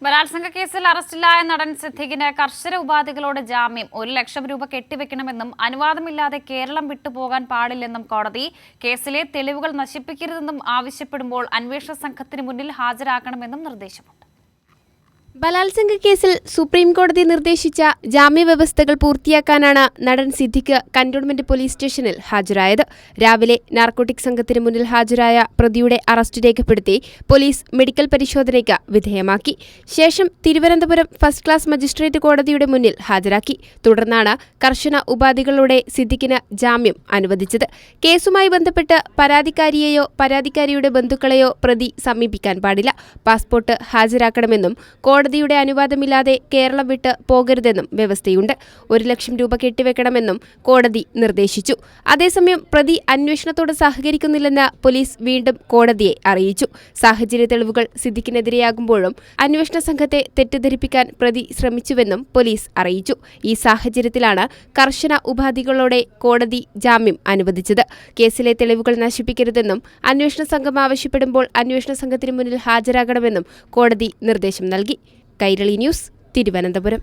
ബലാത്സംഗ കേസിൽ അറസ്റ്റിലായ നടൻ സിദ്ദിഖിന് കർശന ഉപാധികളോട് ജാമ്യം. 1 ലക്ഷം രൂപ കെട്ടിവെക്കണമെന്നും അനുവാദമില്ലാതെ കേരളം വിട്ടുപോകാൻ പാടില്ലെന്നും കോടതി. കേസിലെ തെളിവുകൾ നശിപ്പിക്കരുതെന്നും ആവശ്യപ്പെടുമ്പോൾ അന്വേഷണ സംഘത്തിന് മുന്നിൽ ഹാജരാക്കണമെന്നും നിർദ്ദേശമുണ്ട്. ബലാത്സംഗ കേസിൽ സുപ്രീം കോടതി നിർദ്ദേശിച്ച ജാമ്യവ്യവസ്ഥകൾ പൂർത്തിയാക്കാനാണ് നടൻ സിദ്ദിഖ് കന്റോൺമെന്റ് പോലീസ് സ്റ്റേഷനിൽ ഹാജരായത്. രാവിലെ നാർക്കോട്ടിക് സംഘത്തിന് മുന്നിൽ ഹാജരായ പ്രതിയുടെ അറസ്റ്റ് രേഖപ്പെടുത്തി പോലീസ് മെഡിക്കൽ പരിശോധനയ്ക്ക് വിധേയമാക്കി. ശേഷം തിരുവനന്തപുരം ഫസ്റ്റ് ക്ലാസ് മജിസ്ട്രേറ്റ് കോടതിയുടെ മുന്നിൽ ഹാജരാക്കി. തുടർന്നാണ് കർശന ഉപാധികളോടെ സിദ്ദിഖിന് ജാമ്യം അനുവദിച്ചത്. കേസുമായി ബന്ധപ്പെട്ട് പരാതിക്കാരിയെയോ പരാതിക്കാരിയുടെ ബന്ധുക്കളെയോ പ്രതി സമീപിക്കാൻ പാടില്ല. പാസ്പോർട്ട് ഹാജരാക്കണമെന്നും കോടതിയുടെ അനുവാദമില്ലാതെ കേരളം വിട്ട് പോകരുതെന്നും വ്യവസ്ഥയുണ്ട്. 1 ലക്ഷം രൂപ കെട്ടിവെക്കണമെന്നും കോടതി നിർദ്ദേശിച്ചു. അതേസമയം പ്രതി അന്വേഷണത്തോട് സഹകരിക്കുന്നില്ലെന്ന് പോലീസ് വീണ്ടും കോടതിയെ അറിയിച്ചു. സാഹചര്യ തെളിവുകൾ സിദ്ദിഖിനെതിരെയാകുമ്പോഴും അന്വേഷണ സംഘത്തെ തെറ്റിദ്ധരിപ്പിക്കാൻ പ്രതി ശ്രമിച്ചുവെന്നും പോലീസ് അറിയിച്ചു. ഈ സാഹചര്യത്തിലാണ് കർശന ഉപാധികളോടെ കോടതി ജാമ്യം അനുവദിച്ചത്. കേസിലെ തെളിവുകൾ നശിപ്പിക്കരുതെന്നും അന്വേഷണ സംഘം ആവശ്യപ്പെടുമ്പോൾ അന്വേഷണ സംഘത്തിന് മുന്നിൽ ഹാജരാകണമെന്നും കോടതി നിർദ്ദേശം നൽകി. കൈരളി ന്യൂസ്, തിരുവനന്തപുരം.